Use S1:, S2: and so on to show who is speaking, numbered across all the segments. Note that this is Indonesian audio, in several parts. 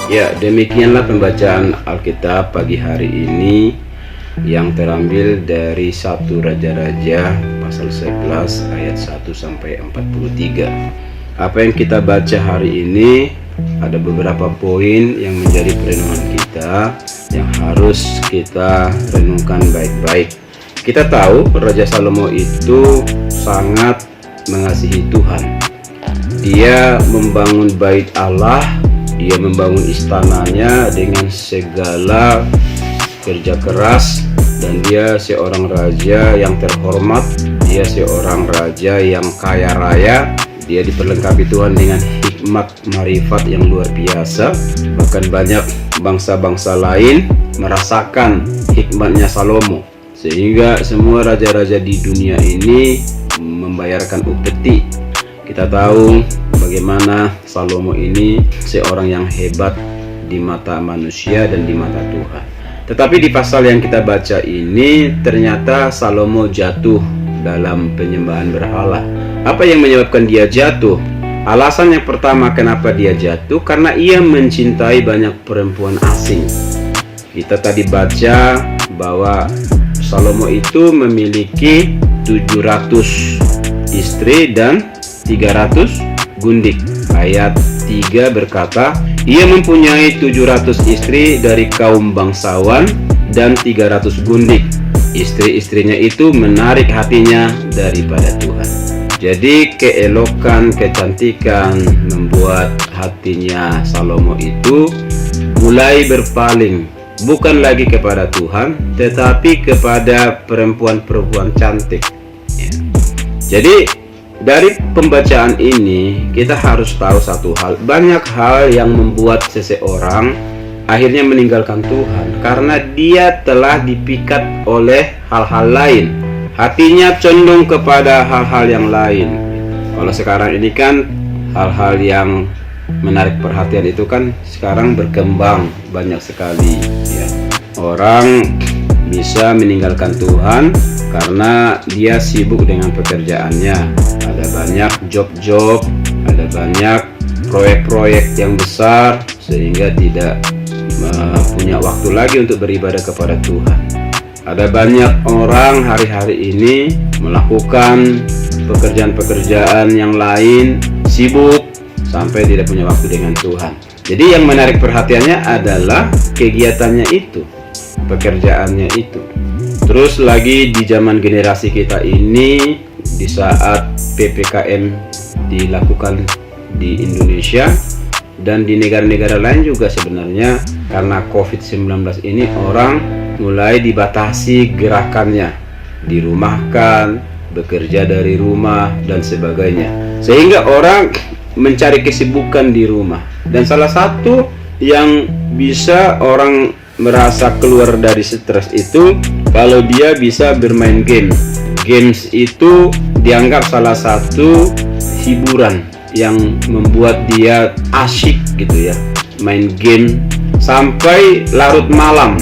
S1: Ya, demikianlah pembacaan Alkitab pagi hari ini yang terambil dari 1 Raja-Raja pasal 11 ayat 1 sampai 43. Apa yang kita baca hari ini ada beberapa poin yang menjadi perenungan kita yang harus kita renungkan baik-baik. Kita tahu Raja Salomo itu sangat mengasihi Tuhan. Dia membangun bait Allah, dia membangun istananya dengan segala kerja keras, dan dia seorang raja yang terhormat, dia seorang raja yang kaya raya. Dia diperlengkapi Tuhan dengan hikmat marifat yang luar biasa. Bahkan banyak bangsa-bangsa lain merasakan hikmatnya Salomo, sehingga semua raja-raja di dunia ini membayarkan upeti. Kita tahu bagaimana Salomo ini seorang yang hebat di mata manusia dan di mata Tuhan. Tetapi di pasal yang kita baca ini ternyata Salomo jatuh dalam penyembahan berhala. Apa yang menyebabkan dia jatuh? Alasan yang pertama kenapa dia jatuh, karena ia mencintai banyak perempuan asing. Kita tadi baca bahwa Salomo itu memiliki 700 istri dan 300 gundik. Ayat 3 berkata, ia mempunyai 700 istri dari kaum bangsawan dan 300 gundik. Istri-istrinya itu menarik hatinya daripada Tuhan. Jadi keelokan, kecantikan membuat hatinya Salomo itu mulai berpaling, bukan lagi kepada Tuhan, tetapi kepada perempuan-perempuan cantik. Jadi dari pembacaan ini kita harus tahu satu hal. Banyak hal yang membuat seseorang akhirnya meninggalkan Tuhan karena dia telah dipikat oleh hal-hal lain. Hatinya condong kepada hal-hal yang lain. Kalau sekarang ini kan hal-hal yang menarik perhatian itu kan sekarang berkembang banyak sekali ya. Orang bisa meninggalkan Tuhan karena dia sibuk dengan pekerjaannya. Ada banyak job-job, ada banyak proyek-proyek yang besar, sehingga tidak punya waktu lagi untuk beribadah kepada Tuhan. Ada banyak orang hari-hari ini melakukan pekerjaan-pekerjaan yang lain, sibuk sampai tidak punya waktu dengan Tuhan. Jadi yang menarik perhatiannya adalah kegiatannya itu, pekerjaannya itu. Terus lagi di zaman generasi kita ini, di saat PPKM dilakukan di Indonesia dan di negara-negara lain juga sebenarnya, karena COVID-19 ini orang mulai dibatasi gerakannya, dirumahkan, bekerja dari rumah dan sebagainya, sehingga orang mencari kesibukan di rumah. Dan salah satu yang bisa orang merasa keluar dari stres itu kalau dia bisa bermain game. Games itu dianggap salah satu hiburan yang membuat dia asyik gitu ya, main game sampai larut malam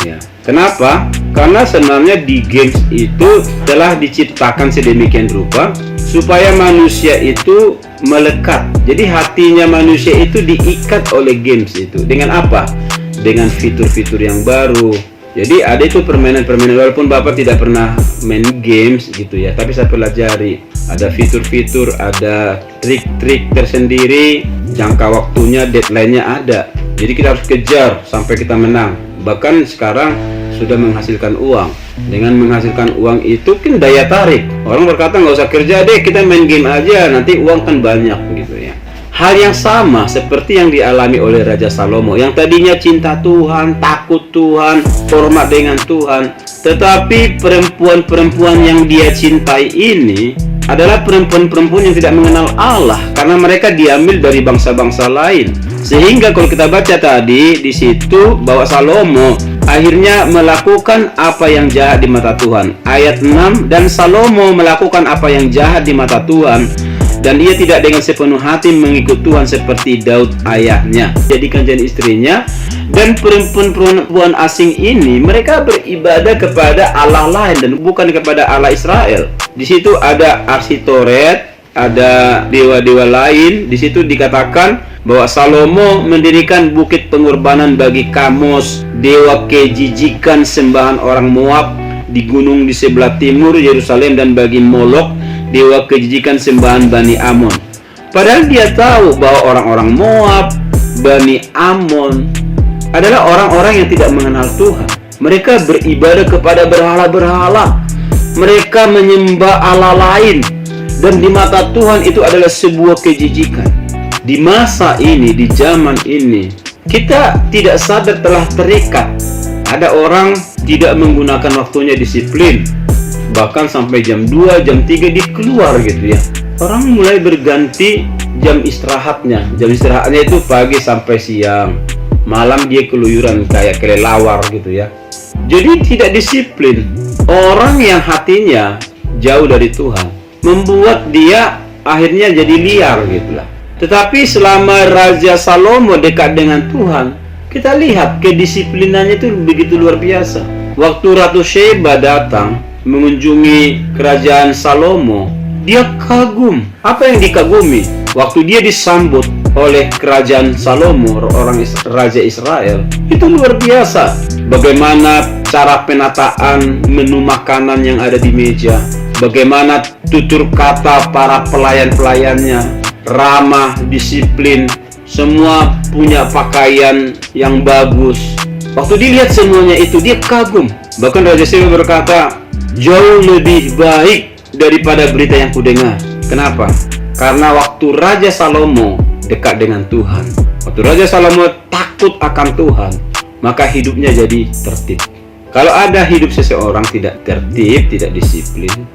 S1: ya. Kenapa? Karena sebenarnya di games itu telah diciptakan sedemikian rupa supaya manusia itu melekat. Jadi hatinya manusia itu diikat oleh games itu. Dengan apa? Dengan fitur-fitur yang baru. Jadi ada itu permainan-permainan, walaupun Bapak tidak pernah main games gitu ya, tapi saya pelajari. Ada fitur-fitur, ada trik-trik tersendiri, jangka waktunya, deadline-nya ada. Jadi kita harus kejar sampai kita menang. Bahkan sekarang sudah menghasilkan uang. Dengan menghasilkan uang itu kan daya tarik. Orang berkata nggak usah kerja deh, kita main game aja, nanti uang kan banyak gitu ya. Hal yang sama seperti yang dialami oleh Raja Salomo, yang tadinya cinta Tuhan, takut Tuhan, hormat dengan Tuhan, tetapi perempuan-perempuan yang dia cintai ini adalah perempuan-perempuan yang tidak mengenal Allah, karena mereka diambil dari bangsa-bangsa lain. Sehingga kalau kita baca tadi di situ bahwa Salomo akhirnya melakukan apa yang jahat di mata Tuhan. Ayat 6, dan Salomo melakukan apa yang jahat di mata Tuhan, dan ia tidak dengan sepenuh hati mengikut Tuhan seperti Daud ayahnya. Jadikan jadi istrinya. Dan perempuan-perempuan asing ini mereka beribadah kepada Allah lain dan bukan kepada Allah Israel. Di situ ada Arsitoret, ada dewa-dewa lain. Di situ dikatakan bahwa Salomo mendirikan bukit pengorbanan bagi Kamos, dewa kejijikan sembahan orang Moab, di gunung di sebelah timur Yerusalem, dan bagi Molok, dewa kejijikan sembahan Bani Amon. Padahal dia tahu bahwa orang-orang Moab, Bani Amon adalah orang-orang yang tidak mengenal Tuhan. Mereka beribadah kepada berhala-berhala. Mereka menyembah Allah lain, dan di mata Tuhan itu adalah sebuah kejijikan. Di masa ini, di zaman ini, kita tidak sadar telah terikat. Ada orang tidak menggunakan waktunya disiplin, bahkan sampai jam 2, jam 3 dia keluar gitu ya. Orang mulai berganti jam istirahatnya. Jam istirahatnya itu pagi sampai siang. Malam dia keluyuran kayak kelelawar gitu ya. Jadi tidak disiplin. Orang yang hatinya jauh dari Tuhan membuat dia akhirnya jadi liar gitulah. Tetapi selama Raja Salomo dekat dengan Tuhan, kita lihat kedisiplinannya itu begitu luar biasa. Waktu Ratu Sheba datang mengunjungi kerajaan Salomo, dia kagum. Apa yang dikagumi? Waktu dia disambut oleh kerajaan Salomo, Raja Israel, itu luar biasa. Bagaimana cara penataan menu makanan yang ada di meja, bagaimana tutur kata para pelayan-pelayannya, ramah, disiplin, semua punya pakaian yang bagus. Waktu dilihat semuanya itu, dia kagum. Bahkan Raja Sheba berkata, jauh lebih baik daripada berita yang kudengar. Kenapa? Karena waktu Raja Salomo dekat dengan Tuhan, waktu Raja Salomo takut akan Tuhan, maka hidupnya jadi tertib. Kalau ada hidup seseorang tidak tertib, tidak disiplin,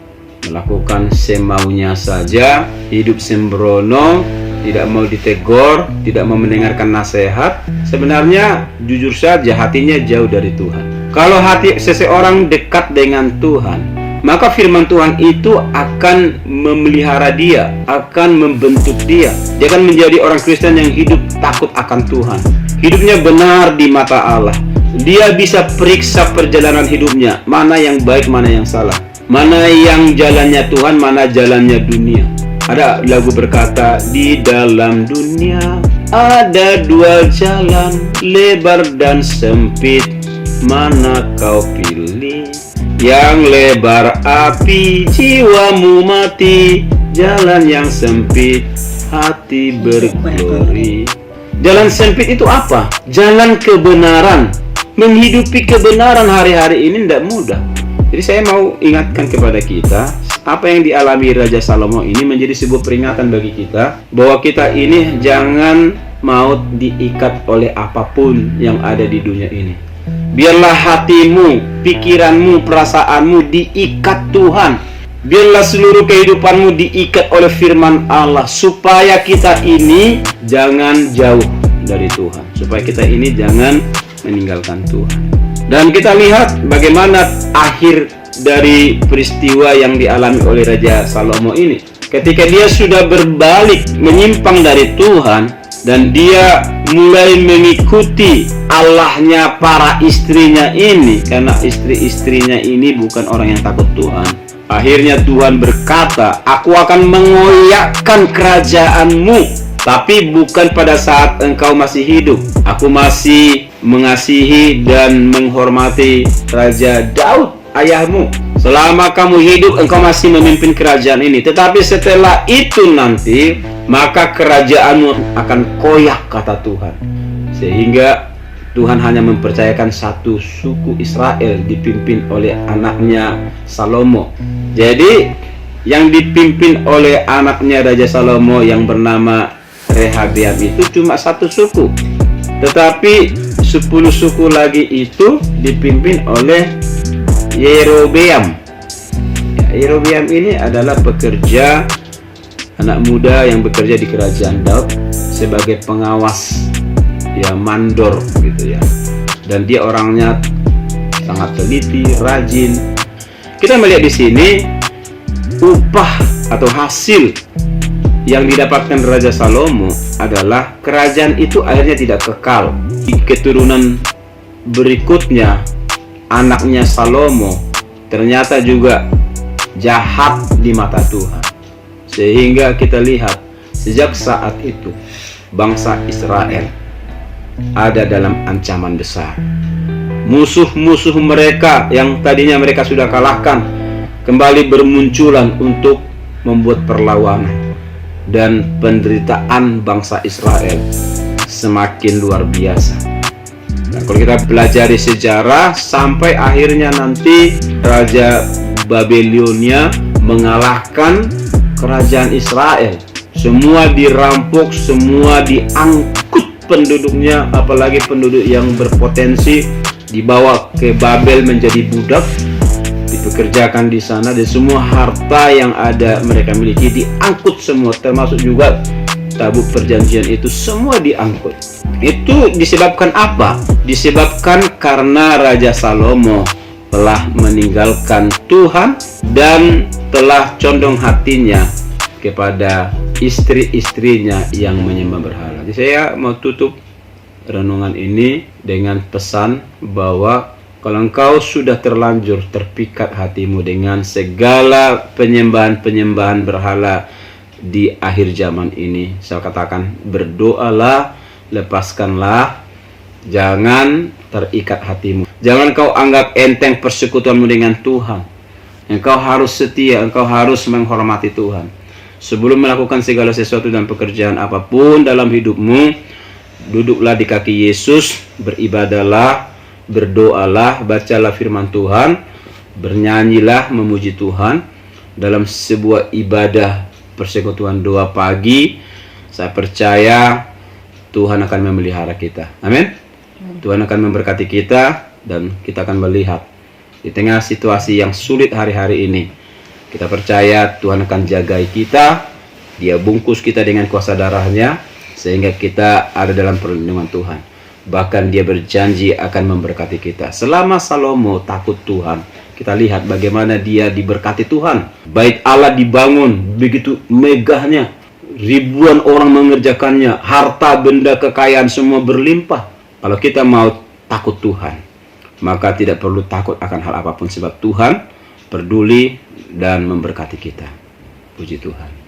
S1: melakukan semaunya saja, hidup sembrono, tidak mau ditegur, tidak mau mendengarkan nasihat, sebenarnya jujur saja hatinya jauh dari Tuhan. Kalau hati seseorang dekat dengan Tuhan, maka firman Tuhan itu akan memelihara dia, akan membentuk dia. Dia akan menjadi orang Kristen yang hidup takut akan Tuhan. Hidupnya benar di mata Allah. Dia bisa periksa perjalanan hidupnya, mana yang baik, mana yang salah, mana yang jalannya Tuhan, mana jalannya dunia. Ada lagu berkata, di dalam dunia ada dua jalan, lebar dan sempit, mana kau pilih? Yang lebar api, jiwamu mati, jalan yang sempit, hati berglori. Jalan sempit itu apa? Jalan kebenaran. Menghidupi kebenaran hari-hari ini tidak mudah. Jadi saya mau ingatkan kepada kita, apa yang dialami Raja Salomo ini menjadi sebuah peringatan bagi kita, bahwa kita ini jangan mau diikat oleh apapun yang ada di dunia ini. Biarlah hatimu, pikiranmu, perasaanmu diikat Tuhan. Biarlah seluruh kehidupanmu diikat oleh firman Allah, supaya kita ini jangan jauh dari Tuhan, supaya kita ini jangan meninggalkan Tuhan. Dan kita lihat bagaimana akhir dari peristiwa yang dialami oleh Raja Salomo ini. Ketika dia sudah berbalik, menyimpang dari Tuhan, dan dia mulai mengikuti allahnya para istrinya ini, karena istri-istrinya ini bukan orang yang takut Tuhan. Akhirnya Tuhan berkata, aku akan mengoyakkan kerajaanmu, tapi bukan pada saat engkau masih hidup. Aku masih mengasihi dan menghormati Raja Daud ayahmu. Selama kamu hidup, engkau masih memimpin kerajaan ini. Tetapi setelah itu nanti, maka kerajaanmu akan koyak, kata Tuhan. Sehingga Tuhan hanya mempercayakan satu suku Israel dipimpin oleh anaknya Salomo. Jadi yang dipimpin oleh anaknya Raja Salomo yang bernama Rehabeam itu cuma satu suku. Tetapi 10 suku lagi itu dipimpin oleh Yerobeam. Yerobeam ini adalah pekerja, anak muda yang bekerja di kerajaan Daud sebagai pengawas, ya, mandor gitu ya. Dan dia orangnya sangat teliti, rajin. Kita melihat di sini upah atau hasil yang didapatkan Raja Salomo adalah kerajaan itu akhirnya tidak kekal. Di keturunan berikutnya, anaknya Salomo ternyata juga jahat di mata Tuhan. Sehingga kita lihat sejak saat itu bangsa Israel ada dalam ancaman besar. Musuh-musuh mereka yang tadinya mereka sudah kalahkan kembali bermunculan untuk membuat perlawanan, dan penderitaan bangsa Israel semakin luar biasa. Nah, kalau kita pelajari sejarah sampai akhirnya nanti Raja Babilonia mengalahkan kerajaan Israel. Semua dirampok, semua diangkut penduduknya, apalagi penduduk yang berpotensi dibawa ke Babel menjadi budak, dipekerjakan di sana, dan semua harta yang ada mereka miliki diangkut semua, termasuk juga tabut perjanjian itu semua diangkut. Itu disebabkan apa? Disebabkan karena Raja Salomo telah meninggalkan Tuhan dan telah condong hatinya kepada istri-istrinya yang menyembah berhala. Jadi saya mau tutup renungan ini dengan pesan bahwa kalau engkau sudah terlanjur terpikat hatimu dengan segala penyembahan-penyembahan berhala di akhir zaman ini, saya katakan berdoalah, lepaskanlah, jangan terikat hatimu. Jangan kau anggap enteng persekutuanmu dengan Tuhan. Engkau harus setia, engkau harus menghormati Tuhan. Sebelum melakukan segala sesuatu dan pekerjaan apapun dalam hidupmu, duduklah di kaki Yesus, beribadahlah, berdoalah, bacalah firman Tuhan, bernyanyilah memuji Tuhan dalam sebuah ibadah persekutuan doa pagi. Saya percaya Tuhan akan memelihara kita. Amin. Tuhan akan memberkati kita dan kita akan melihat di tengah situasi yang sulit hari-hari ini. Kita percaya Tuhan akan jagai kita. Dia bungkus kita dengan kuasa darahnya sehingga kita ada dalam perlindungan Tuhan. Bahkan dia berjanji akan memberkati kita. Selama Salomo takut Tuhan, kita lihat bagaimana dia diberkati Tuhan. Bait Allah dibangun begitu megahnya, ribuan orang mengerjakannya, harta benda kekayaan semua berlimpah. Kalau kita mau takut Tuhan, maka tidak perlu takut akan hal apapun, sebab Tuhan peduli dan memberkati kita. Puji Tuhan.